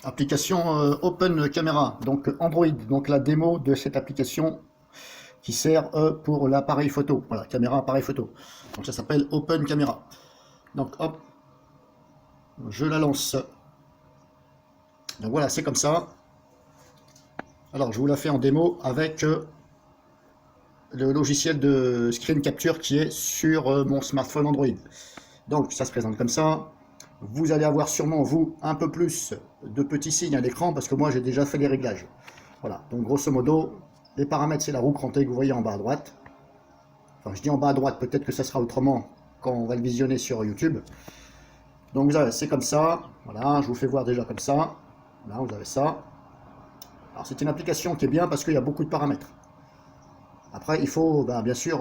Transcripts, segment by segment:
Application Open Camera, donc Android, donc la démo de cette application qui sert pour l'appareil photo, voilà, caméra appareil photo. Donc ça s'appelle Open Camera. Donc hop, je la lance. Donc voilà, c'est comme ça. Alors je vous la fais en démo avec le logiciel de screen capture qui est sur mon smartphone Android. Donc ça se présente comme ça. Vous allez avoir sûrement, vous, un peu plus de petits signes à l'écran parce que moi j'ai déjà fait les réglages. Voilà, donc grosso modo, les paramètres c'est la roue crantée que vous voyez en bas à droite. Enfin, je dis en bas à droite, peut-être que ça sera autrement quand on va le visionner sur YouTube. Donc vous avez, c'est comme ça. Voilà, je vous fais voir déjà comme ça. Là, vous avez ça. Alors c'est une application qui est bien parce qu'il y a beaucoup de paramètres. Après, il faut bien sûr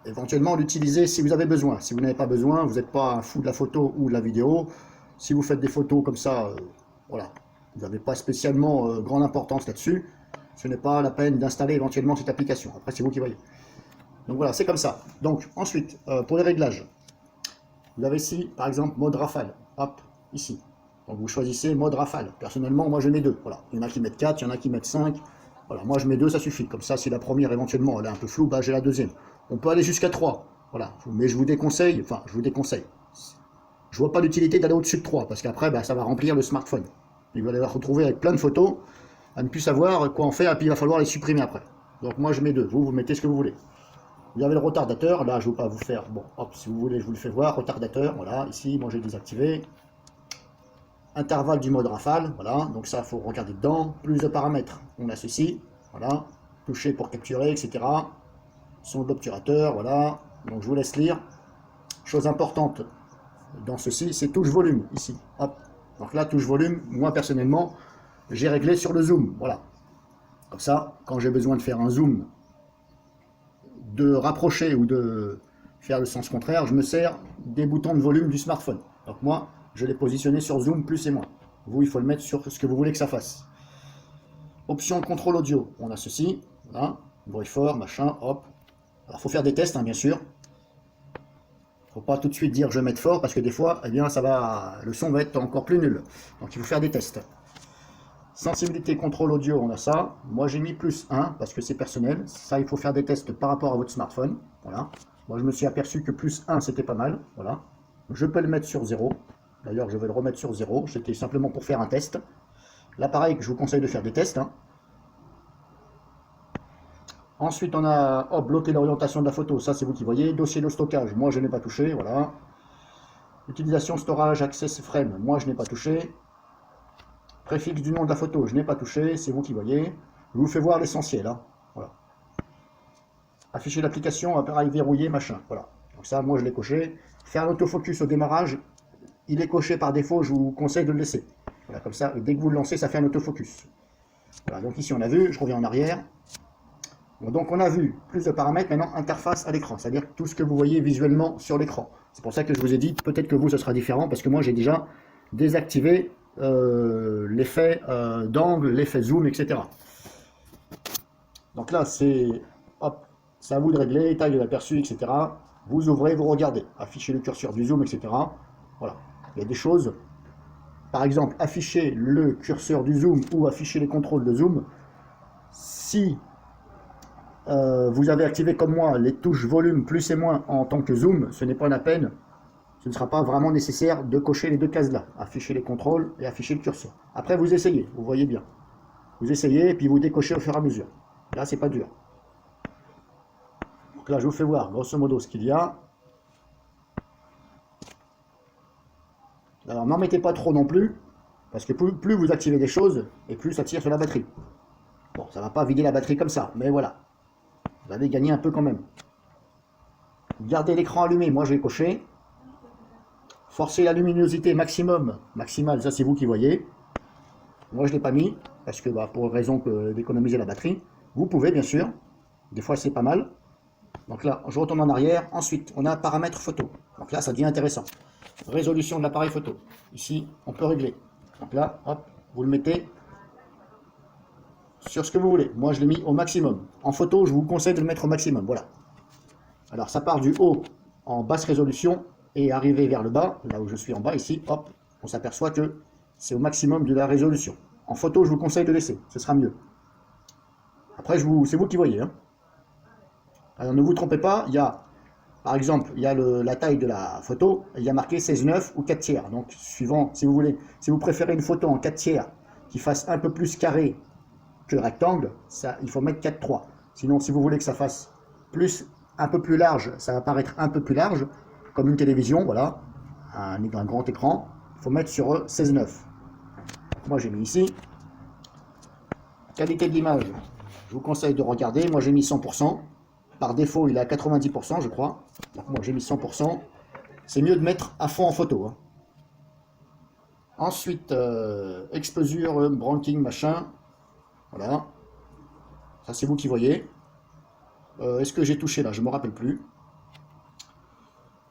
éventuellement l'utiliser si vous avez besoin. Si vous n'avez pas besoin, vous n'êtes pas un fou de la photo ou de la vidéo. Si vous faites des photos comme ça, voilà, vous n'avez pas spécialement grande importance là-dessus. Ce n'est pas la peine d'installer éventuellement cette application. Après, c'est vous qui voyez. Donc voilà, c'est comme ça. Donc ensuite, pour les réglages, vous avez ici, par exemple, mode rafale. Hop, ici. Donc vous choisissez mode rafale. Personnellement, moi je mets 2. Voilà. Il y en a qui mettent 4, il y en a qui mettent 5. Voilà, moi je mets 2, ça suffit. Comme ça, si la première éventuellement elle est un peu floue, j'ai la deuxième. On peut aller jusqu'à 3. Voilà. Mais je vous déconseille, je vois pas l'utilité d'aller au-dessus de 3, parce qu'après, ça va remplir le smartphone. Il va aller retrouver avec plein de photos, à ne plus savoir quoi en faire, et puis il va falloir les supprimer après. Donc moi je mets 2. Vous mettez ce que vous voulez. Vous avez le retardateur, là je ne veux pas vous faire, bon, hop, si vous voulez je vous le fais voir, retardateur, voilà, ici, moi j'ai désactivé. Intervalle du mode rafale, voilà, donc ça il faut regarder dedans. Plus de paramètres, on a ceci, voilà, toucher pour capturer, etc. Son d'obturateur, voilà, donc je vous laisse lire. Chose importante dans ceci, c'est touche volume, ici, hop. Donc là, touche volume, moi personnellement, j'ai réglé sur le zoom, voilà. Comme ça, quand j'ai besoin de faire un zoom, de rapprocher ou de faire le sens contraire, je me sers des boutons de volume du smartphone. Donc moi, je l'ai positionné sur zoom plus et moins. Vous, il faut le mettre sur ce que vous voulez que ça fasse. Option contrôle audio, on a ceci, voilà, bruit fort, machin, hop. Alors, il faut faire des tests, hein, bien sûr. Il ne faut pas tout de suite dire je vais mettre fort, parce que des fois, eh bien, le son va être encore plus nul. Donc, il faut faire des tests. Sensibilité contrôle audio, on a ça. Moi, j'ai mis plus 1 parce que c'est personnel. Ça, il faut faire des tests par rapport à votre smartphone. Voilà. Moi, je me suis aperçu que plus 1, c'était pas mal. Voilà. Je peux le mettre sur 0. D'ailleurs, je vais le remettre sur 0. C'était simplement pour faire un test. Là, pareil, je vous conseille de faire des tests. Hein. Ensuite, on a bloquer l'orientation de la photo. Ça, c'est vous qui voyez. Dossier de stockage. Moi, je n'ai pas touché. Voilà. Utilisation storage access frame. Moi, je n'ai pas touché. Préfixe du nom de la photo, je n'ai pas touché, c'est vous qui voyez. Je vous fais voir l'essentiel. Hein. Voilà. Afficher l'application, appareil verrouillé, machin. Voilà. Donc ça, moi je l'ai coché. Faire l'autofocus au démarrage, il est coché par défaut, je vous conseille de le laisser. Voilà, comme ça, dès que vous le lancez, ça fait un autofocus. Voilà, donc ici on a vu, je reviens en arrière. Bon, donc on a vu plus de paramètres, maintenant interface à l'écran, c'est-à-dire tout ce que vous voyez visuellement sur l'écran. C'est pour ça que je vous ai dit, peut-être que vous ce sera différent, parce que moi j'ai déjà désactivé l'effet d'angle, l'effet zoom, etc. Donc là, c'est à vous de régler, taille de l'aperçu, etc. Vous ouvrez, vous regardez, affichez le curseur du zoom, etc. Voilà, il y a des choses, par exemple, afficher le curseur du zoom ou afficher les contrôles de zoom. Si vous avez activé comme moi les touches volume plus et moins en tant que zoom, ce n'est pas la peine. Ce ne sera pas vraiment nécessaire de cocher les deux cases là, afficher les contrôles et afficher le curseur. Après vous essayez, vous voyez bien. Vous essayez et puis vous décochez au fur et à mesure. Là c'est pas dur. Donc là je vous fais voir grosso modo ce qu'il y a. Alors n'en mettez pas trop non plus, parce que plus vous activez des choses, et plus ça tire sur la batterie. Bon, ça ne va pas vider la batterie comme ça, mais voilà. Vous allez gagner un peu quand même. Gardez l'écran allumé, moi je vais cocher. Forcez la luminosité maximale, ça c'est vous qui voyez. Moi je ne l'ai pas mis, parce que pour raison d'économiser la batterie. Vous pouvez bien sûr, des fois c'est pas mal. Donc là, je retourne en arrière. Ensuite, on a paramètres photo. Donc là, ça devient intéressant. Résolution de l'appareil photo. Ici, on peut régler. Donc là, hop, vous le mettez sur ce que vous voulez. Moi, je l'ai mis au maximum. En photo, je vous conseille de le mettre au maximum. Voilà. Alors, ça part du haut en basse résolution et arrivé vers le bas, là où je suis en bas, ici, hop, on s'aperçoit que c'est au maximum de la résolution. En photo, je vous conseille de laisser, ce sera mieux. Après, c'est vous qui voyez. Hein. Alors ne vous trompez pas, il y a, par exemple, il y a la taille de la photo, il y a marqué 16:9 ou 4 tiers. Donc, suivant, si vous voulez, si vous préférez une photo en 4 tiers qui fasse un peu plus carré que rectangle, ça, il faut mettre 4:3. Sinon, si vous voulez que ça fasse un peu plus large, ça va paraître un peu plus large, comme une télévision, voilà, un grand écran, il faut mettre sur 16:9. Moi, j'ai mis ici. Qualité de l'image, je vous conseille de regarder. Moi, j'ai mis 100%. Par défaut, il est à 90%, je crois. Donc, moi, j'ai mis 100%. C'est mieux de mettre à fond en photo. Hein. Ensuite, exposure, branching, machin. Voilà. Ça, c'est vous qui voyez. Est-ce que j'ai touché là? Je ne me rappelle plus.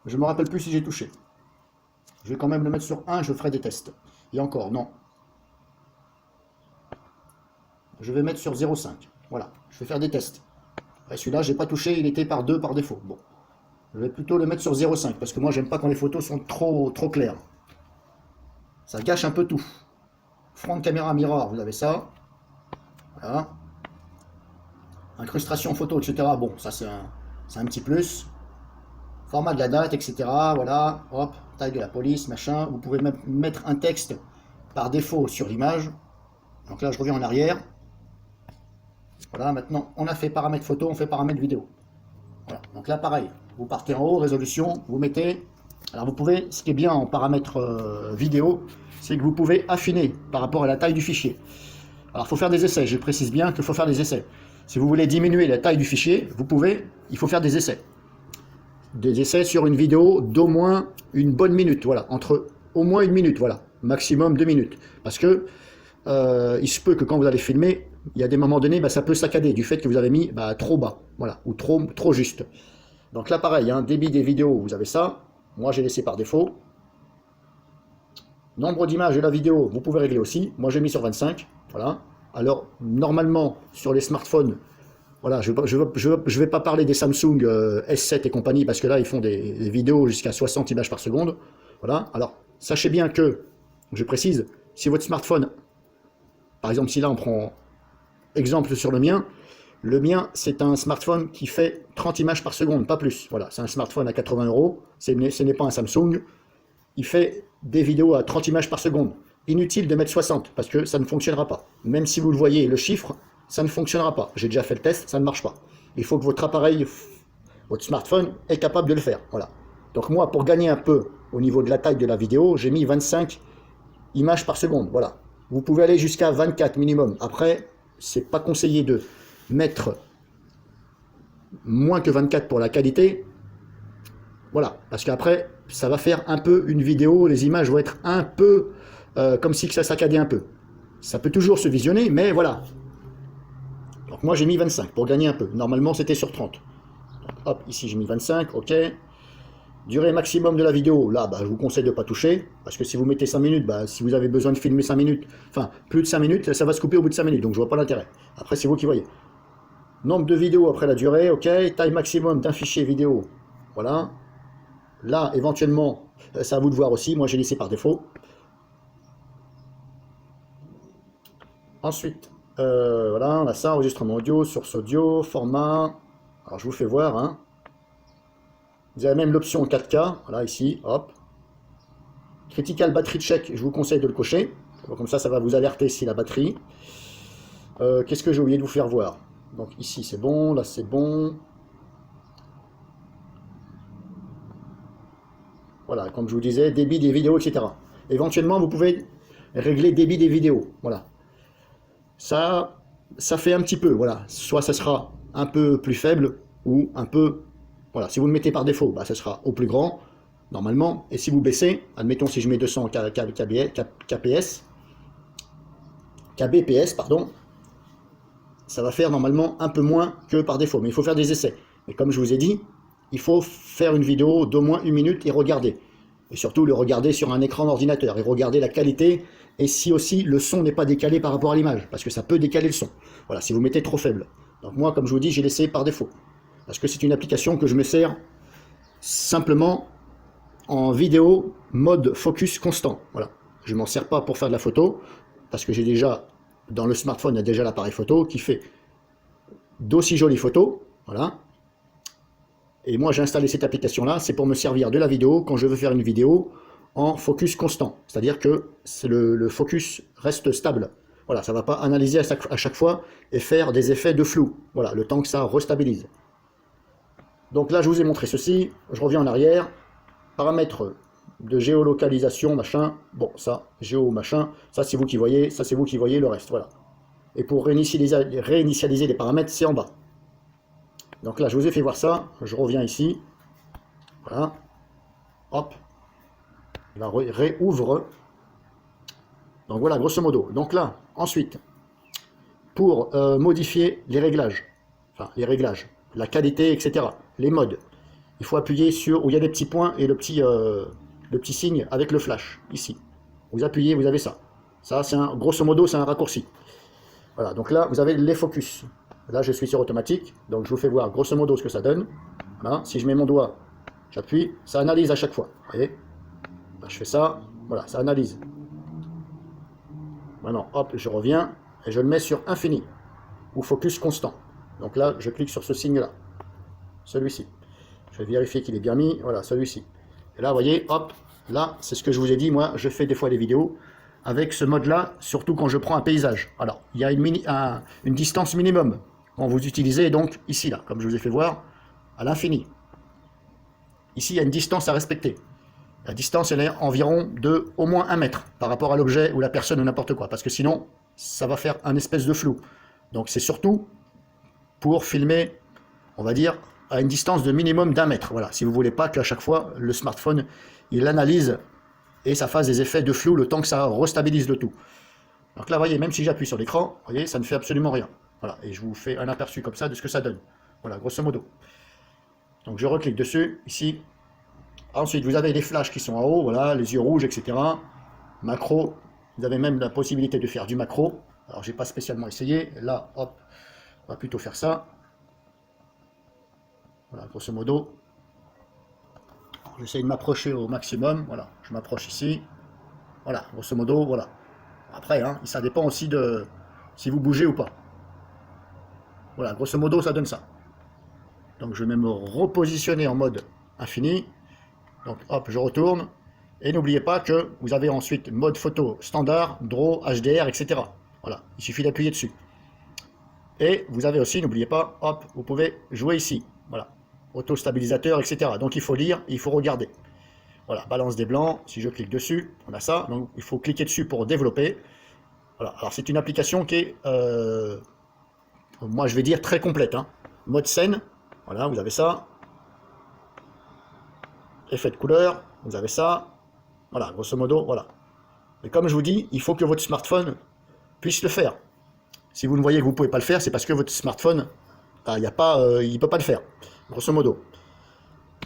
Je ne me rappelle plus si j'ai touché. Je vais quand même le mettre sur 1, je ferai des tests. Et encore, non. Je vais mettre sur 0,5. Voilà, je vais faire des tests. Celui-là, j'ai pas touché, il était par 2 par défaut. Bon, je vais plutôt le mettre sur 0,5 parce que moi, j'aime pas quand les photos sont trop claires. Ça gâche un peu tout. Front caméra mirror, vous avez ça. Voilà. Incrustation photo, etc. Bon, ça c'est un petit plus. Format de la date, etc. Voilà, hop, taille de la police, machin. Vous pouvez même mettre un texte par défaut sur l'image. Donc là, je reviens en arrière. Voilà, maintenant, on a fait paramètres photo, on fait paramètres vidéo. Voilà, donc là, pareil. Vous partez en haut, résolution, vous mettez... Alors, vous pouvez, ce qui est bien en paramètres vidéo, c'est que vous pouvez affiner par rapport à la taille du fichier. Alors, il faut faire des essais. Je précise bien qu'il faut faire des essais. Si vous voulez diminuer la taille du fichier, vous pouvez, il faut faire des essais. Des essais sur une vidéo d'au moins une bonne minute, voilà, entre au moins 1 minute, voilà, maximum 2 minutes. Parce que il se peut que quand vous allez filmer, il y a des moments donnés, bah, ça peut saccader du fait que vous avez mis trop bas, voilà, ou trop juste. Donc là, pareil, hein, débit des vidéos, vous avez ça. Moi, j'ai laissé par défaut. Nombre d'images de la vidéo, vous pouvez régler aussi. Moi, j'ai mis sur 25, voilà. Alors, normalement, sur les smartphones, voilà, je ne vais pas parler des Samsung S7 et compagnie, parce que là, ils font des vidéos jusqu'à 60 images par seconde. Voilà. Alors, sachez bien que, je précise, si votre smartphone, par exemple, si là, on prend exemple sur le mien, c'est un smartphone qui fait 30 images par seconde, pas plus. Voilà, c'est un smartphone à 80 €, ce n'est pas un Samsung. Il fait des vidéos à 30 images par seconde. Inutile de mettre 60, parce que ça ne fonctionnera pas. Même si vous le voyez, le chiffre, ça ne fonctionnera pas. J'ai déjà fait le test, ça ne marche pas. Il faut que votre appareil, votre smartphone, est capable de le faire. Voilà. Donc moi, pour gagner un peu au niveau de la taille de la vidéo, j'ai mis 25 images par seconde. Voilà. Vous pouvez aller jusqu'à 24 minimum. Après, c'est pas conseillé de mettre moins que 24 pour la qualité. Voilà. Parce qu'après, ça va faire un peu une vidéo, les images vont être un peu comme si ça saccadait un peu. Ça peut toujours se visionner, mais voilà. Donc moi j'ai mis 25 pour gagner un peu. Normalement c'était sur 30. Donc, hop, ici j'ai mis 25, ok. Durée maximum de la vidéo, là je vous conseille de ne pas toucher. Parce que si vous mettez 5 minutes, si vous avez besoin de filmer 5 minutes, enfin plus de 5 minutes, ça va se couper au bout de 5 minutes. Donc je vois pas l'intérêt. Après c'est vous qui voyez. Nombre de vidéos après la durée, ok. Taille maximum d'un fichier vidéo, voilà. Là éventuellement, c'est à vous de voir aussi. Moi j'ai laissé par défaut. Ensuite, voilà, on a ça, enregistrement audio, source audio, format. Alors je vous fais voir. Hein. Vous avez même l'option 4K, voilà ici, hop. Critical battery check, je vous conseille de le cocher. Comme ça va vous alerter si la batterie. Qu'est-ce que j'ai oublié de vous faire voir? Donc ici c'est bon, là c'est bon. Voilà, comme je vous disais, débit des vidéos, etc. Éventuellement, vous pouvez régler débit des vidéos, voilà. Ça fait un petit peu, voilà. Soit ça sera un peu plus faible, ou un peu... Voilà, si vous le mettez par défaut, ça sera au plus grand, normalement. Et si vous baissez, admettons si je mets 200 kbps, pardon, ça va faire normalement un peu moins que par défaut. Mais il faut faire des essais. Et comme je vous ai dit, il faut faire une vidéo d'au moins 1 minute et regarder. Et surtout le regarder sur un écran d'ordinateur et regarder la qualité et si aussi le son n'est pas décalé par rapport à l'image, parce que ça peut décaler le son. Voilà, si vous mettez trop faible. Donc moi, comme je vous dis, j'ai laissé par défaut. Parce que c'est une application que je me sers simplement en vidéo mode focus constant. Voilà. je m'en sers pas pour faire de la photo, parce que j'ai déjà, dans le smartphone, il y a déjà l'appareil photo qui fait d'aussi jolies photos, voilà. Et moi, j'ai installé cette application-là, c'est pour me servir de la vidéo quand je veux faire une vidéo en focus constant. C'est-à-dire que le focus reste stable. Voilà, ça ne va pas analyser à chaque fois et faire des effets de flou. Voilà, le temps que ça restabilise. Donc là, je vous ai montré ceci. Je reviens en arrière. Paramètres de géolocalisation, machin. Bon, ça, géo, machin. Ça, c'est vous qui voyez. Ça, c'est vous qui voyez le reste. Voilà. Et pour réinitialiser les paramètres, c'est en bas. Donc là, je vous ai fait voir ça. Je reviens ici. Voilà. Hop. La réouvre. Donc voilà, grosso modo. Donc là, ensuite, pour modifier les réglages, enfin les réglages, la qualité, etc., les modes, il faut appuyer sur où il y a des petits points et le petit signe avec le flash, ici. Vous appuyez, vous avez ça. Ça, c'est grosso modo, c'est un raccourci. Voilà, donc là, vous avez les focus. Là, je suis sur automatique, donc je vous fais voir grosso modo ce que ça donne. Voilà, si je mets mon doigt, j'appuie, ça analyse à chaque fois. Vous voyez, là, je fais ça, voilà, ça analyse. Maintenant, hop, je reviens et je le mets sur infini ou focus constant. Donc là, je clique sur ce signe-là, celui-ci. Je vais vérifier qu'il est bien mis, voilà, celui-ci. Et là, vous voyez, hop, là, c'est ce que je vous ai dit, moi, je fais des fois des vidéos avec ce mode-là, surtout quand je prends un paysage. Alors, il y a une distance minimum quand vous utilisez, donc, ici, là, comme je vous ai fait voir, à l'infini. Ici, il y a une distance à respecter. La distance, elle est environ de au moins 1 mètre par rapport à l'objet ou la personne ou n'importe quoi. Parce que sinon, ça va faire un espèce de flou. Donc c'est surtout pour filmer, on va dire, à une distance de minimum d'1 mètre. Voilà, si vous ne voulez pas qu'à chaque fois, le smartphone, il analyse et ça fasse des effets de flou le temps que ça restabilise le tout. Donc là, vous voyez, même si j'appuie sur l'écran, vous voyez, ça ne fait absolument rien. Voilà, et je vous fais un aperçu comme ça de ce que ça donne. Voilà, grosso modo. Donc je reclique dessus, ici. Ensuite, vous avez les flashs qui sont en haut, voilà, les yeux rouges, etc. Macro, vous avez même la possibilité de faire du macro. Alors, j'ai pas spécialement essayé. Là, hop, on va plutôt faire ça. Voilà, grosso modo. J'essaie de m'approcher au maximum. Voilà, je m'approche ici. Voilà, grosso modo, voilà. Après, hein, ça dépend aussi de si vous bougez ou pas. Voilà, grosso modo, ça donne ça. Donc, je vais me repositionner en mode infini. Donc hop, je retourne. Et n'oubliez pas que vous avez ensuite mode photo standard, draw, HDR, etc. Voilà, il suffit d'appuyer dessus. Et vous avez aussi, n'oubliez pas, hop, vous pouvez jouer ici. Voilà, auto-stabilisateur, etc. Donc il faut lire, il faut regarder. Voilà, balance des blancs, si je clique dessus, on a ça. Donc il faut cliquer dessus pour développer. Voilà, alors c'est une application qui est, moi je vais dire très complète. Hein. Mode scène, voilà, vous avez ça. Effet de couleur, vous avez ça, voilà, grosso modo, voilà. Mais comme je vous dis, il faut que votre smartphone puisse le faire. Si vous ne voyez que vous ne pouvez pas le faire, c'est parce que votre smartphone, il ne peut pas le faire, grosso modo.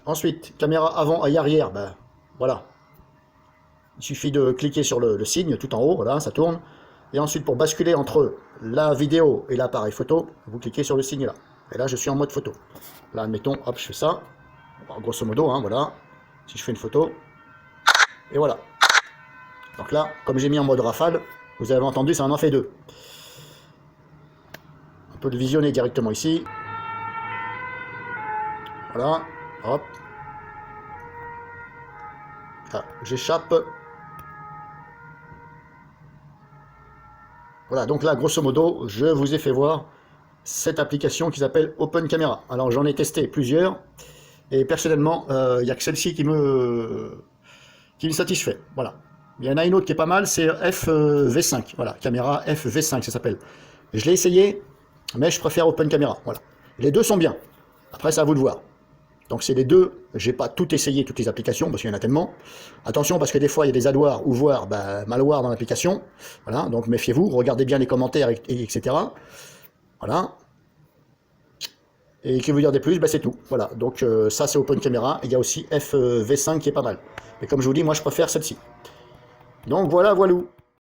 Ensuite, caméra avant et arrière, ben, voilà. Il suffit de cliquer sur le signe tout en haut, voilà, ça tourne. Et ensuite, pour basculer entre la vidéo et l'appareil photo, vous cliquez sur le signe là. Et là, je suis en mode photo. Là, admettons, hop, je fais ça. Bon, grosso modo, hein, voilà. Si je fais une photo, et voilà. Donc là, comme j'ai mis en mode rafale, vous avez entendu, ça en fait 2. On peut le visionner directement ici. Voilà, hop. Ah, j'échappe. Voilà, donc là, grosso modo, je vous ai fait voir cette application qui s'appelle Open Camera. Alors, j'en ai testé plusieurs. Et personnellement, il n'y a que celle-ci qui me satisfait. Voilà. Il y en a une autre qui est pas mal, c'est FV5. Voilà, caméra FV5, ça s'appelle. Je l'ai essayé, mais je préfère Open Camera. Voilà. Les deux sont bien. Après, c'est à vous de voir. Donc, c'est les deux. J'ai pas tout essayé, toutes les applications, parce qu'il y en a tellement. Attention, parce que des fois, il y a des adwares ou voire malware dans l'application. Voilà, donc méfiez-vous. Regardez bien les commentaires, etc. Voilà. Et que vous dire de plus, c'est tout. Voilà, donc ça c'est Open Camera. Il y a aussi FV5 qui est pas mal. Mais comme je vous dis, moi je préfère celle-ci. Donc voilà, voilou.